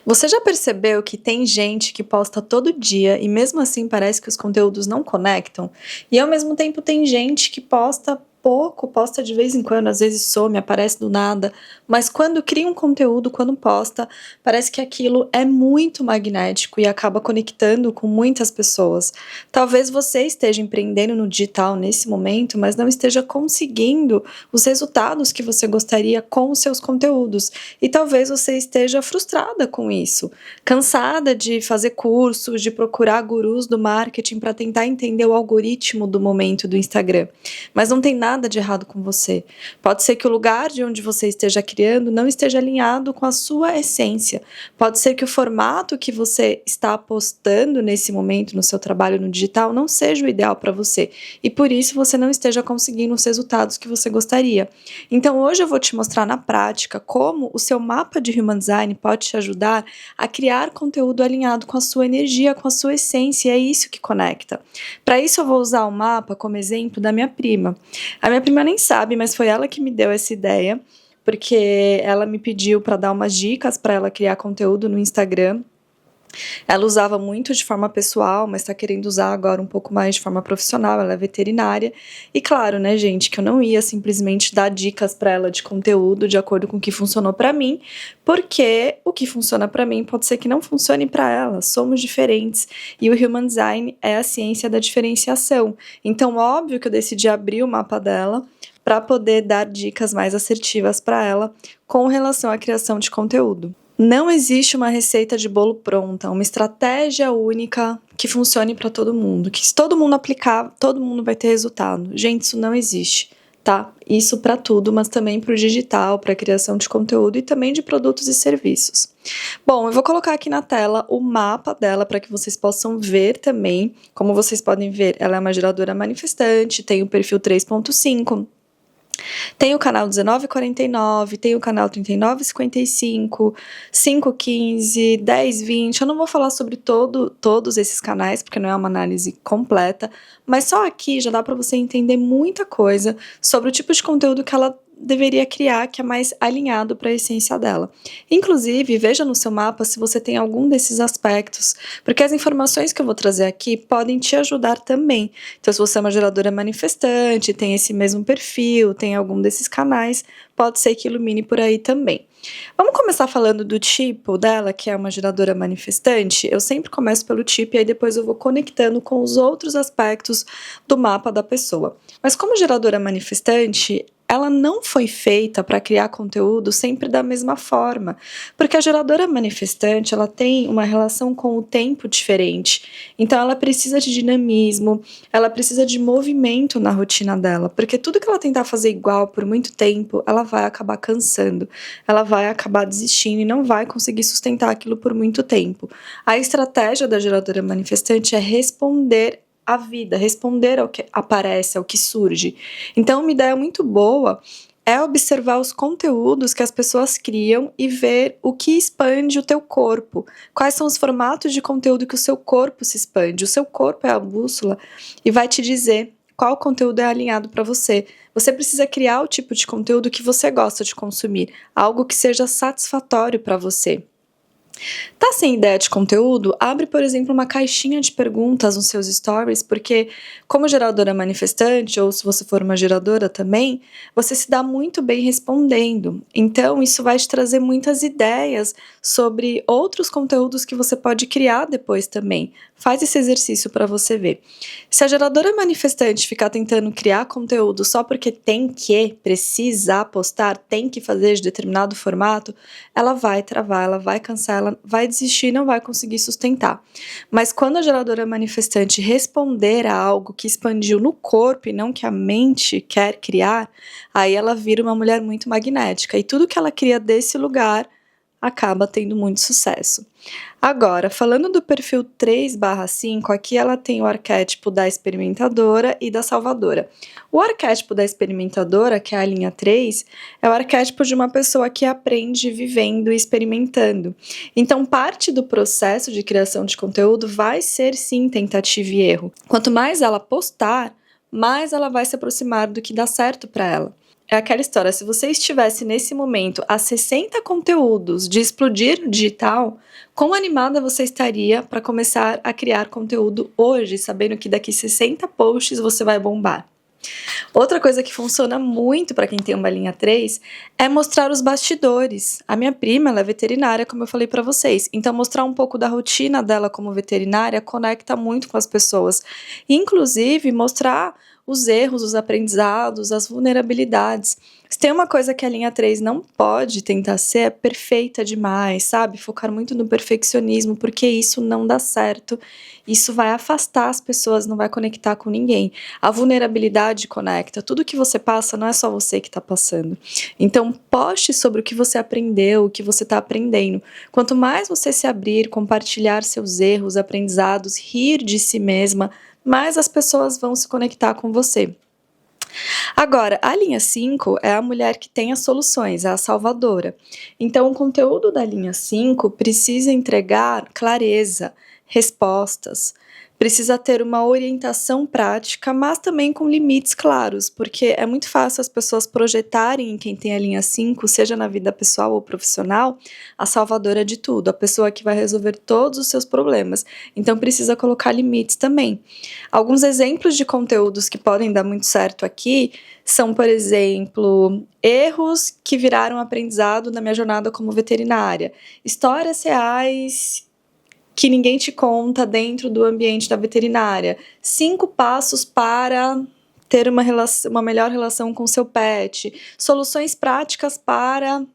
Você já percebeu que tem gente que posta todo dia e mesmo assim parece que os conteúdos não conectam? E ao mesmo tempo tem gente que posta pouco, posta de vez em quando, às vezes some, aparece do nada, mas quando cria um conteúdo, quando posta, parece que aquilo é muito magnético e acaba conectando com muitas pessoas. Talvez você esteja empreendendo no digital nesse momento, mas não esteja conseguindo os resultados que você gostaria com os seus conteúdos. E talvez você esteja frustrada com isso, cansada de fazer cursos, de procurar gurus do marketing para tentar entender o algoritmo do momento do Instagram. Mas não tem nada de errado com você. Pode ser que o lugar de onde você esteja criando não esteja alinhado com a sua essência. Pode ser que o formato que você está apostando nesse momento no seu trabalho no digital não seja o ideal para você. E por isso você não esteja conseguindo os resultados que você gostaria. Então hoje eu vou te mostrar na prática como o seu mapa de Human Design pode te ajudar a criar conteúdo alinhado com a sua energia, com a sua essência, e é isso que conecta. Para isso eu vou usar o mapa como exemplo da minha prima. A minha prima nem sabe, mas foi ela que me deu essa ideia, porque ela me pediu para dar umas dicas para ela criar conteúdo no Instagram. Ela usava muito de forma pessoal, mas está querendo usar agora um pouco mais de forma profissional. Ela é veterinária. E claro, né, gente, que eu não ia simplesmente dar dicas para ela de conteúdo de acordo com o que funcionou para mim, porque o que funciona para mim pode ser que não funcione para ela. Somos diferentes. E o Human Design é a ciência da diferenciação. Então, óbvio que eu decidi abrir o mapa dela para poder dar dicas mais assertivas para ela com relação à criação de conteúdo. Não existe uma receita de bolo pronta, uma estratégia única que funcione para todo mundo, que se todo mundo aplicar, todo mundo vai ter resultado. Gente, isso não existe, tá? Isso para tudo, mas também para o digital, para a criação de conteúdo e também de produtos e serviços. Bom, eu vou colocar aqui na tela o mapa dela para que vocês possam ver também. Como vocês podem ver, ela é uma geradora manifestante, tem o perfil 3.5. Tem o canal 1949, tem o canal 3955, 515, 1020. Eu não vou falar sobre todos esses canais, porque não é uma análise completa, mas só aqui já dá para você entender muita coisa sobre o tipo de conteúdo que ela deveria criar, que é mais alinhado para a essência dela. Inclusive, veja no seu mapa se você tem algum desses aspectos, porque as informações que eu vou trazer aqui podem te ajudar também. Então, se você é uma geradora manifestante, tem esse mesmo perfil, tem algum desses canais, pode ser que ilumine por aí também. Vamos começar falando do tipo dela, que é uma geradora manifestante. Eu sempre começo pelo tipo e aí depois eu vou conectando com os outros aspectos do mapa da pessoa. Mas como geradora manifestante, ela não foi feita para criar conteúdo sempre da mesma forma, porque a geradora manifestante, ela tem uma relação com o tempo diferente, então ela precisa de dinamismo, ela precisa de movimento na rotina dela, porque tudo que ela tentar fazer igual por muito tempo, ela vai acabar cansando, ela vai acabar desistindo e não vai conseguir sustentar aquilo por muito tempo. A estratégia da geradora manifestante é responder a vida, responder ao que aparece, ao que surge. Então, uma ideia muito boa é observar os conteúdos que as pessoas criam e ver o que expande o teu corpo. Quais são os formatos de conteúdo que o seu corpo se expande. O seu corpo é a bússola e vai te dizer qual conteúdo é alinhado para você. Você precisa criar o tipo de conteúdo que você gosta de consumir, algo que seja satisfatório para você. Tá sem ideia de conteúdo? Abre, por exemplo, uma caixinha de perguntas nos seus stories, porque como geradora manifestante, ou se você for uma geradora também, você se dá muito bem respondendo. Então, isso vai te trazer muitas ideias sobre outros conteúdos que você pode criar depois também. Faz esse exercício para você ver. Se a geradora manifestante ficar tentando criar conteúdo só porque tem que, precisa postar, tem que fazer de determinado formato, ela vai travar, ela vai cansar, ela vai desistir e não vai conseguir sustentar. Mas quando a geradora manifestante responder a algo que expandiu no corpo e não que a mente quer criar, aí ela vira uma mulher muito magnética e tudo que ela cria desse lugar acaba tendo muito sucesso. Agora, falando do perfil 3/5, aqui ela tem o arquétipo da experimentadora e da salvadora. O arquétipo da experimentadora, que é a linha 3, é o arquétipo de uma pessoa que aprende vivendo e experimentando. Então, parte do processo de criação de conteúdo vai ser, sim, tentativa e erro. Quanto mais ela postar, mais ela vai se aproximar do que dá certo para ela. É aquela história, se você estivesse nesse momento a 60 conteúdos de explodir o digital, quão animada você estaria para começar a criar conteúdo hoje, sabendo que daqui 60 posts você vai bombar? Outra coisa que funciona muito para quem tem uma linha 3 é mostrar os bastidores. A minha prima, ela é veterinária, como eu falei para vocês. Então, mostrar um pouco da rotina dela como veterinária conecta muito com as pessoas. Inclusive, mostrar os erros, os aprendizados, as vulnerabilidades. Se tem uma coisa que a linha 3 não pode tentar ser, é perfeita demais, sabe? Focar muito no perfeccionismo, porque isso não dá certo. Isso vai afastar as pessoas, não vai conectar com ninguém. A vulnerabilidade conecta. Tudo que você passa não é só você que está passando. Então, poste sobre o que você aprendeu, o que você está aprendendo. Quanto mais você se abrir, compartilhar seus erros, aprendizados, rir de si mesma, mais as pessoas vão se conectar com você. Agora, a linha 5 é a mulher que tem as soluções, é a salvadora. Então, o conteúdo da linha 5 precisa entregar clareza, respostas, precisa ter uma orientação prática, mas também com limites claros, porque é muito fácil as pessoas projetarem em quem tem a linha 5, seja na vida pessoal ou profissional, a salvadora de tudo, a pessoa que vai resolver todos os seus problemas. Então precisa colocar limites também. Alguns exemplos de conteúdos que podem dar muito certo aqui são, por exemplo, erros que viraram aprendizado na minha jornada como veterinária, histórias reais que ninguém te conta dentro do ambiente da veterinária, 5 passos para ter uma melhor relação com seu pet, soluções práticas para...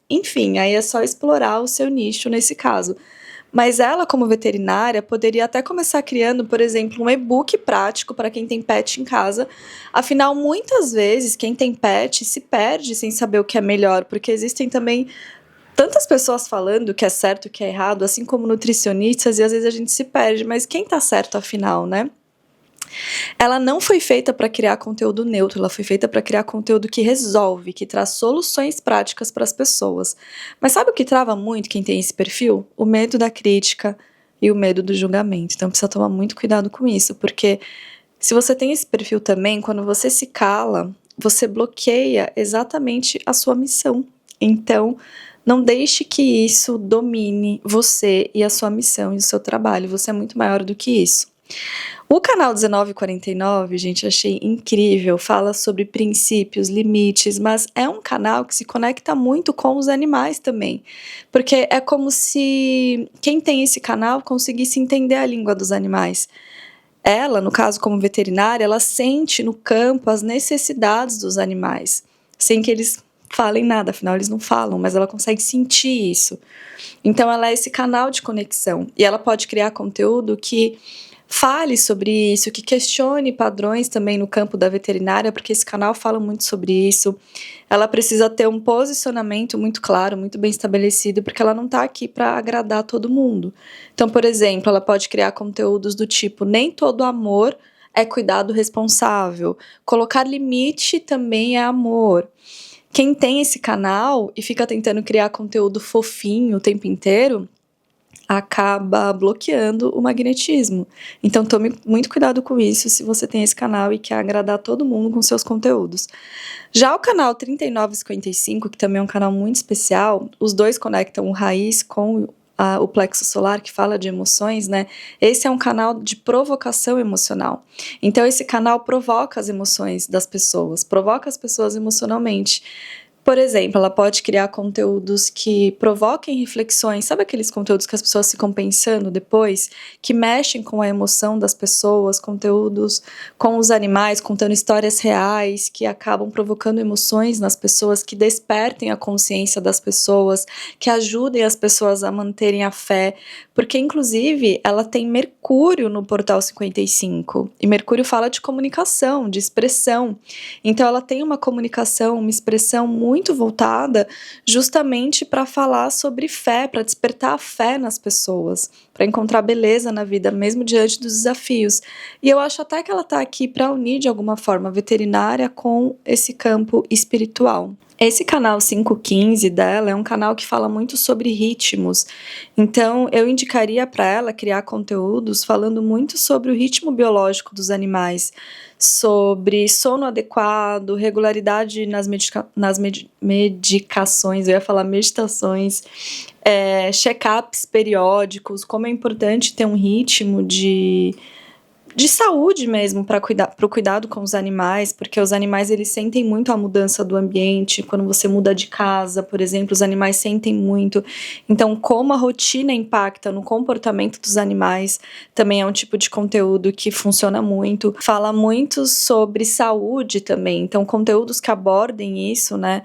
Enfim, aí é só explorar o seu nicho nesse caso. Mas ela, como veterinária, poderia até começar criando, por exemplo, um e-book prático para quem tem pet em casa. Afinal, muitas vezes, quem tem pet se perde sem saber o que é melhor, porque existem também tantas pessoas falando o que é certo, o que é errado, assim como nutricionistas, e às vezes a gente se perde, mas quem tá certo afinal, né? Ela não foi feita para criar conteúdo neutro, ela foi feita para criar conteúdo que resolve, que traz soluções práticas para as pessoas. Mas sabe o que trava muito quem tem esse perfil? O medo da crítica e o medo do julgamento. Então precisa tomar muito cuidado com isso, porque se você tem esse perfil também, quando você se cala, você bloqueia exatamente a sua missão. Então, não deixe que isso domine você e a sua missão e o seu trabalho. Você é muito maior do que isso. O canal 1949, gente, achei incrível. Fala sobre princípios, limites, mas é um canal que se conecta muito com os animais também. Porque é como se quem tem esse canal conseguisse entender a língua dos animais. Ela, no caso como veterinária, ela sente no campo as necessidades dos animais, sem que eles falem nada, afinal eles não falam, mas ela consegue sentir isso. Então ela é esse canal de conexão e ela pode criar conteúdo que fale sobre isso, que questione padrões também no campo da veterinária, porque esse canal fala muito sobre isso. Ela precisa ter um posicionamento muito claro, muito bem estabelecido, porque ela não está aqui para agradar todo mundo. Então, por exemplo, ela pode criar conteúdos do tipo: nem todo amor é cuidado responsável. Colocar limite também é amor. Quem tem esse canal e fica tentando criar conteúdo fofinho o tempo inteiro, acaba bloqueando o magnetismo. Então tome muito cuidado com isso se você tem esse canal e quer agradar todo mundo com seus conteúdos. Já o canal 3955, que também é um canal muito especial, os dois conectam o raiz com o plexo solar, que fala de emoções, né? Esse é um canal de provocação emocional. Então esse canal provoca as emoções das pessoas, provoca as pessoas emocionalmente. Por exemplo, ela pode criar conteúdos que provoquem reflexões, sabe aqueles conteúdos que as pessoas ficam pensando depois, que mexem com a emoção das pessoas, conteúdos com os animais, contando histórias reais, que acabam provocando emoções nas pessoas, que despertem a consciência das pessoas, que ajudem as pessoas a manterem a fé, porque inclusive ela tem Mercúrio no portal 55, e Mercúrio fala de comunicação, de expressão, então ela tem uma comunicação, uma expressão muito voltada justamente para falar sobre fé, para despertar a fé nas pessoas, para encontrar beleza na vida, mesmo diante dos desafios. E eu acho até que ela está aqui para unir de alguma forma a veterinária com esse campo espiritual. Esse canal 515 dela é um canal que fala muito sobre ritmos, então eu indicaria para ela criar conteúdos falando muito sobre o ritmo biológico dos animais, sobre sono adequado, regularidade nas medicações, eu ia falar meditações, check-ups periódicos, como é importante ter um ritmo de saúde mesmo para o cuidado com os animais, porque os animais eles sentem muito a mudança do ambiente, quando você muda de casa, por exemplo, os animais sentem muito. Então, como a rotina impacta no comportamento dos animais, também é um tipo de conteúdo que funciona muito. Fala muito sobre saúde também, então conteúdos que abordem isso, né?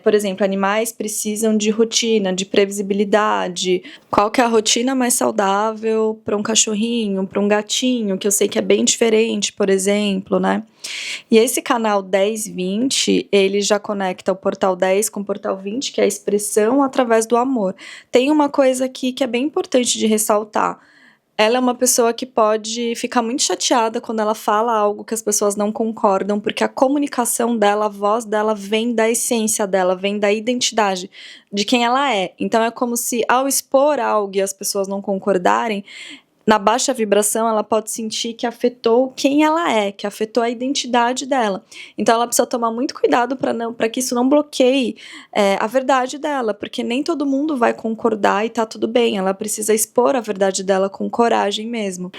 Por exemplo, animais precisam de rotina, de previsibilidade. Qual que é a rotina mais saudável para um cachorrinho, para um gatinho, que eu sei que é bem diferente, por exemplo, né? E esse canal 1020, ele já conecta o portal 10 com o portal 20, que é a expressão através do amor. Tem uma coisa aqui que é bem importante de ressaltar. Ela é uma pessoa que pode ficar muito chateada quando ela fala algo que as pessoas não concordam, porque a comunicação dela, a voz dela vem da essência dela, vem da identidade de quem ela é. Então é como se ao expor algo e as pessoas não concordarem, na baixa vibração, ela pode sentir que afetou quem ela é, que afetou a identidade dela. Então, ela precisa tomar muito cuidado para que isso não bloqueie a verdade dela, porque nem todo mundo vai concordar e tá tudo bem. Ela precisa expor a verdade dela com coragem mesmo.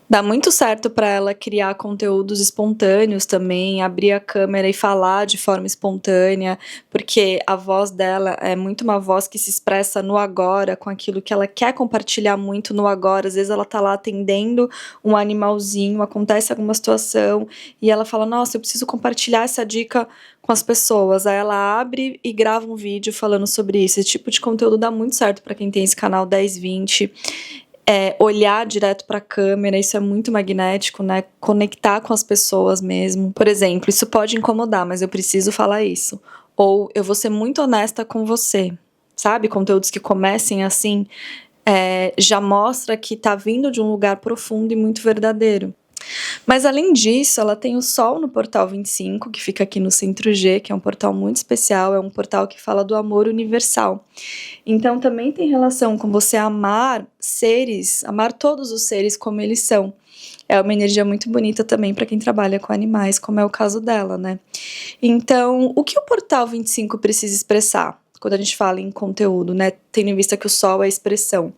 Dá muito certo para ela criar conteúdos espontâneos também, abrir a câmera e falar de forma espontânea, porque a voz dela é muito uma voz que se expressa no agora, com aquilo que ela quer compartilhar muito no agora. Às vezes ela tá lá atendendo um animalzinho, acontece alguma situação e ela fala: nossa, eu preciso compartilhar essa dica com as pessoas. Aí ela abre e grava um vídeo falando sobre isso. Esse tipo de conteúdo dá muito certo para quem tem esse canal 1020. Olhar direto para a câmera, isso é muito magnético, né? Conectar com as pessoas mesmo. Por exemplo, isso pode incomodar, mas eu preciso falar isso. Ou eu vou ser muito honesta com você, sabe? Conteúdos que comecem assim, já mostra que tá vindo de um lugar profundo e muito verdadeiro. Mas além disso, ela tem o Sol no portal 25, que fica aqui no Centro G, que é um portal muito especial, é um portal que fala do amor universal. Então também tem relação com você amar seres, amar todos os seres como eles são. É uma energia muito bonita também para quem trabalha com animais, como é o caso dela, né? Então, o que o portal 25 precisa expressar? Quando a gente fala em conteúdo, né? Tendo em vista que o Sol é a expressão.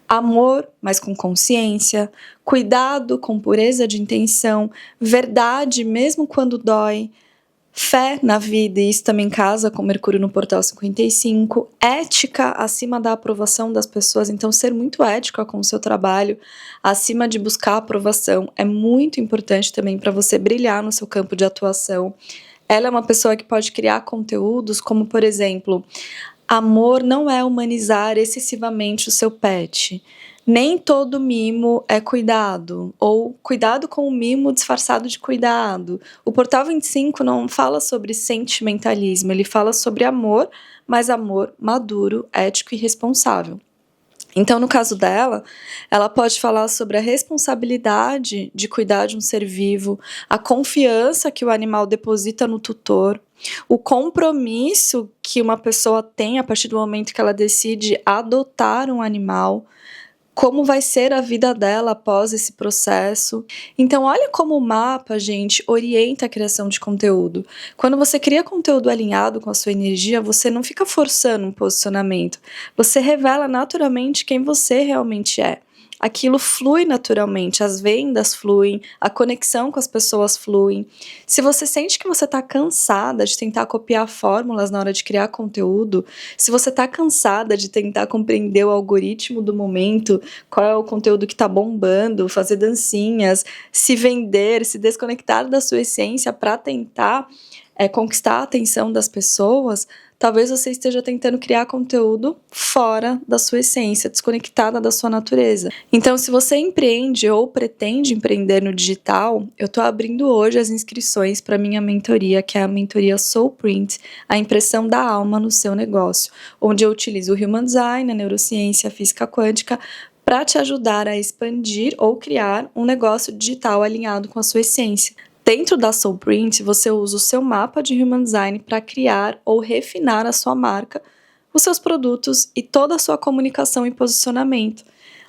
Amor, mas com consciência, cuidado com pureza de intenção, verdade mesmo quando dói, fé na vida, e isso também casa com Mercúrio no portal 55, ética acima da aprovação das pessoas, então ser muito ética com o seu trabalho, acima de buscar aprovação, é muito importante também para você brilhar no seu campo de atuação. Ela é uma pessoa que pode criar conteúdos como, por exemplo, amor não é humanizar excessivamente o seu pet. Nem todo mimo é cuidado, ou cuidado com o mimo disfarçado de cuidado. O portal 25 não fala sobre sentimentalismo, ele fala sobre amor, mas amor maduro, ético e responsável. Então, no caso dela, ela pode falar sobre a responsabilidade de cuidar de um ser vivo, a confiança que o animal deposita no tutor, o compromisso que uma pessoa tem a partir do momento que ela decide adotar um animal, como vai ser a vida dela após esse processo. Então, olha como o mapa, gente, orienta a criação de conteúdo. Quando você cria conteúdo alinhado com a sua energia, você não fica forçando um posicionamento. Você revela naturalmente quem você realmente é. Aquilo flui naturalmente, as vendas fluem, a conexão com as pessoas flui. Se você sente que você está cansada de tentar copiar fórmulas na hora de criar conteúdo, se você está cansada de tentar compreender o algoritmo do momento, qual é o conteúdo que está bombando, fazer dancinhas, se vender, se desconectar da sua essência para tentar conquistar a atenção das pessoas, talvez você esteja tentando criar conteúdo fora da sua essência, desconectada da sua natureza. Então, se você empreende ou pretende empreender no digital, eu estou abrindo hoje as inscrições para minha mentoria, que é a mentoria Soulprint, a impressão da alma no seu negócio, onde eu utilizo o Human Design, a neurociência, a física quântica, para te ajudar a expandir ou criar um negócio digital alinhado com a sua essência. Dentro da Soulprint, você usa o seu mapa de Human Design para criar ou refinar a sua marca, os seus produtos e toda a sua comunicação e posicionamento.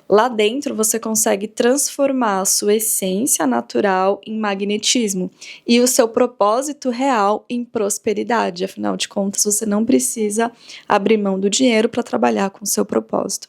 Lá dentro, você consegue transformar a sua essência natural em magnetismo e o seu propósito real em prosperidade. Afinal de contas, você não precisa abrir mão do dinheiro para trabalhar com o seu propósito.